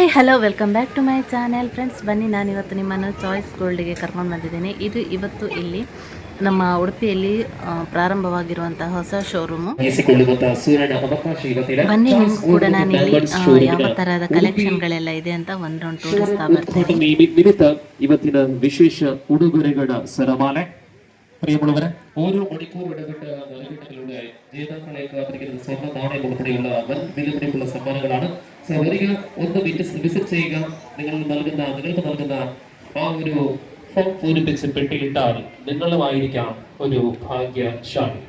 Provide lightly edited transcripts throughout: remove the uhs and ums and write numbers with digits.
Hi hello welcome back to my channel friends. ಬನ್ನಿ, ನಾನಿವತ್ತು ನಿಮ್ಮನ್ನು ಚಾಯ್ಸ್ ಗೋಲ್ಡ್ಗೆ ಕರ್ಕೊಂಡು ಬಂದಿದ್ದೇನೆ. ಇದು ಇವತ್ತು ಇಲ್ಲಿ ನಮ್ಮ ಉಡುಪಿಯಲ್ಲಿ ಪ್ರಾರಂಭವಾಗಿರುವಂತಹ ಹೊಸ ಶೋರೂಮು. ಬನ್ನಿ, ನಿಮ್ಗೆ ಕೂಡ ನಾನಿಲ್ಲಿ ಯಾವ ಥರದ ಕಲೆಕ್ಷನ್ಗಳೆಲ್ಲ ಇದೆ ಅಂತ ಒಂದು ರೌಂಡ್ ತೋರಿಸ್ತಾ ಬರ್ತೇನೆ. ಇವತ್ತಿನ ವಿಶೇಷ ಉಡುಗೊರೆಗಳ ಸರಮಾಲೆ പ്രിയമുള്ളവരെ, ഓരോ മണിക്കൂർ ഇടവിട്ട നറുക്കെടുപ്പിലൂടെ ജേതാക്കളെ കാത്തിരിക്കുന്ന സ്വർണ്ണ നാണയമുൾപ്പെടെയുള്ള വൻ വിലപിടിപ്പുള്ള സമ്മാനങ്ങളാണ്. വരിക, ഒന്ന് വിസിറ്റ് ചെയ്യുക. നിങ്ങൾക്ക് നൽകുന്ന ആ ഒരു ഫോം പൂരിപ്പിച്ച് പെട്ടിയിട്ടാൽ നിങ്ങളുമായിരിക്കാം ഒരു ഭാഗ്യശാലി.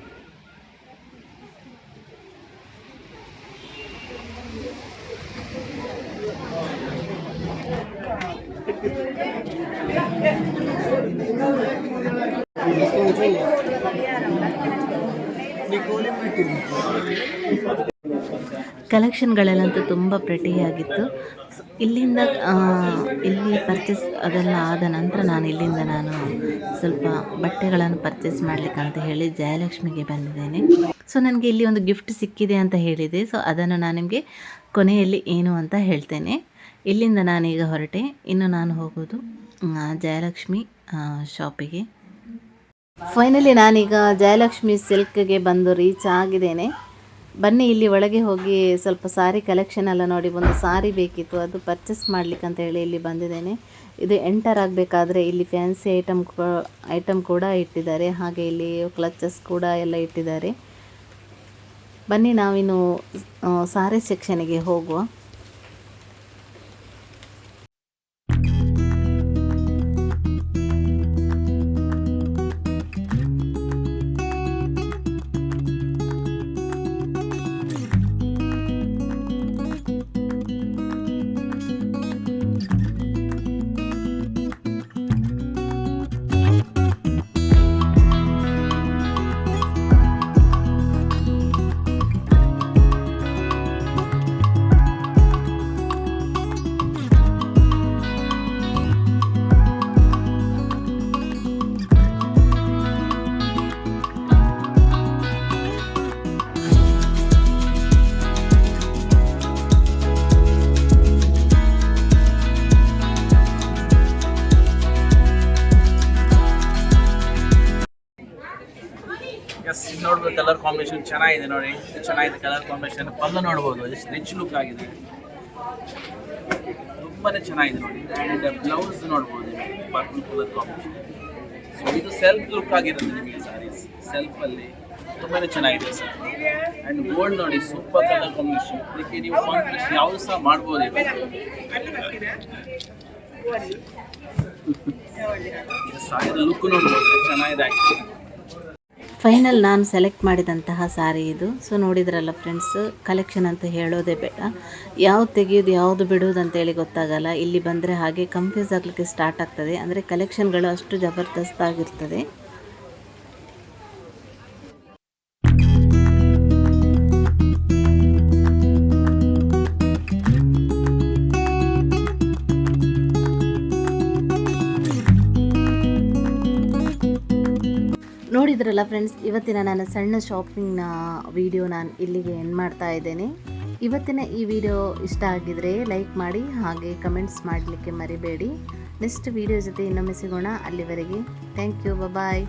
ಕಲೆಕ್ಷನ್ಗಳಲ್ಲಂತೂ ತುಂಬ ಪ್ರೆಟಿಯಾಗಿತ್ತು. ಇಲ್ಲಿ ಪರ್ಚೇಸ್ ಅದೆಲ್ಲ ಆದ ನಂತರ ನಾನು ಸ್ವಲ್ಪ ಬಟ್ಟೆಗಳನ್ನು ಪರ್ಚೇಸ್ ಮಾಡಲಿಕ್ಕೆ ಅಂತ ಹೇಳಿ ಜಯಲಕ್ಷ್ಮಿಗೆ ಬಂದಿದ್ದೇನೆ. ಸೊ ನನಗೆ ಇಲ್ಲಿ ಒಂದು ಗಿಫ್ಟ್ ಸಿಕ್ಕಿದೆ ಅಂತ ಹೇಳಿದೆ. ಸೊ ಅದನ್ನು ನಾನು ನಿಮಗೆ ಕೊನೆಯಲ್ಲಿ ಏನು ಅಂತ ಹೇಳ್ತೇನೆ. ಇಲ್ಲಿಂದ ನಾನೀಗ ಹೊರಟೆ. ಇನ್ನು ನಾನು ಹೋಗೋದು ಜಯಲಕ್ಷ್ಮಿ ಶಾಪಿಗೆ. ಫೈನಲಿ ನಾನೀಗ ಜಯಲಕ್ಷ್ಮಿ ಸಿಲ್ಕ್ಗೆ ಬಂದು ರೀಚ್ ಆಗಿದ್ದೇನೆ. ಬನ್ನಿ, ಇಲ್ಲಿ ಒಳಗೆ ಹೋಗಿ ಸ್ವಲ್ಪ ಸಾರಿ ಕಲೆಕ್ಷನ್ ಎಲ್ಲ ನೋಡಿ, ಒಂದು ಸಾರಿ ಬೇಕಿತ್ತು, ಅದು ಪರ್ಚೇಸ್ ಮಾಡಲಿಕ್ಕೆ ಅಂತ ಹೇಳಿ ಇಲ್ಲಿ ಬಂದಿದ್ದೇನೆ. ಇದು ಎಂಟರ್ ಆಗಬೇಕಾದ್ರೆ ಇಲ್ಲಿ ಫ್ಯಾನ್ಸಿ ಐಟಮ್ ಕೂಡ ಇಟ್ಟಿದ್ದಾರೆ, ಹಾಗೆ ಇಲ್ಲಿ ಕ್ಲಚಸ್ ಕೂಡ ಎಲ್ಲ ಇಟ್ಟಿದ್ದಾರೆ. ಬನ್ನಿ, ನಾವಿನ್ನು ಸಾರಿ ಸೆಕ್ಷನ್ಗೆ ಹೋಗುವ. ನೋಡ್ಬೋದು, ಕಲರ್ ಕಾಂಬಿನೇಷನ್ ಚೆನ್ನಾಗಿದೆ ನೋಡಿ, ಚೆನ್ನಾಗಿದೆ ಕಲರ್ ಕಾಂಬಿನೇಷನ್. ಪಲ್ಲು ನೋಡ್ಬೋದು, ಎಷ್ಟು ರಿಚ್ ಲುಕ್ ಆಗಿದೆ, ತುಂಬಾನೇ ಚೆನ್ನಾಗಿದೆ ನೋಡಿ. ಆ್ಯಂಡ್ ಬ್ಲೌಸ್ ನೋಡ್ಬೋದು, ಪರ್ಪಲ್ ಕಲರ್ ಕಾಂಬಿನೇಷನ್. ಸೊ ಇದು ಸೆಲ್ಫ್ ಲುಕ್ ಆಗಿರುತ್ತೆ ನಿಮಗೆ ಸಾರೀಸ್, ಸೆಲ್ಫಲ್ಲಿ ತುಂಬಾನೇ ಚೆನ್ನಾಗಿದೆ ಸರ್. ಆ್ಯಂಡ್ ಗೋಲ್ಡ್ ನೋಡಿ, ಸೂಪರ್ ಕಲರ್ ಕಾಂಬಿನೇಷನ್. ಇದಕ್ಕೆ ನೀವು ಕಾಂಬಿನೇಷನ್ ಯಾವುದು ಸಹ ಮಾಡ್ಬೋದು. ಈಗ ಸಾರಿದ ಲುಕ್ ನೋಡ್ಬೋದು, ಚೆನ್ನಾಗಿದೆ ಆ್ಯಕ್ಚುಲಿ. ಫೈನಲ್ ನಾನು ಸೆಲೆಕ್ಟ್ ಮಾಡಿದಂತಹ ಸಾರಿ ಇದು. ಸೊ ನೋಡಿದ್ರಲ್ಲ ಫ್ರೆಂಡ್ಸ್, ಕಲೆಕ್ಷನ್ ಅಂತ ಹೇಳೋದೇ ಬೇಡ, ಯಾವ್ದು ತೆಗೆಯೋದು ಯಾವುದು ಬಿಡೋದು ಅಂತೇಳಿ ಗೊತ್ತಾಗಲ್ಲ. ಇಲ್ಲಿ ಬಂದರೆ ಹಾಗೆ ಕನ್ಫ್ಯೂಸ್ ಆಗಲಿಕ್ಕೆ ಸ್ಟಾರ್ಟ್ ಆಗ್ತದೆ. ಅಂದರೆ ಕಲೆಕ್ಷನ್ಗಳು ಅಷ್ಟು ಜಬರ್ದಸ್ತ್ ಆಗಿರ್ತದೆ. ನೋಡಿದ್ರಲ್ಲ ಫ್ರೆಂಡ್ಸ್, ಇವತ್ತಿನ ನನ್ನ ಸಣ್ಣ ಶಾಪಿಂಗ್ನ ವಿಡಿಯೋ ನಾನು ಇಲ್ಲಿಗೆ ಎಂಡ್ ಮಾಡ್ತಾ ಇದ್ದೇನೆ. ಇವತ್ತಿನ ಈ ವಿಡಿಯೋ ಇಷ್ಟ ಆಗಿದರೆ ಲೈಕ್ ಮಾಡಿ, ಹಾಗೆ ಕಮೆಂಟ್ಸ್ ಮಾಡಲಿಕ್ಕೆ ಮರಿಬೇಡಿ. ನೆಕ್ಸ್ಟ್ ವಿಡಿಯೋ ಜೊತೆ ಇನ್ನೊಮ್ಮೆ ಸಿಗೋಣ. ಅಲ್ಲಿವರೆಗೆ ಥ್ಯಾಂಕ್ ಯು, ಬಾಯ್.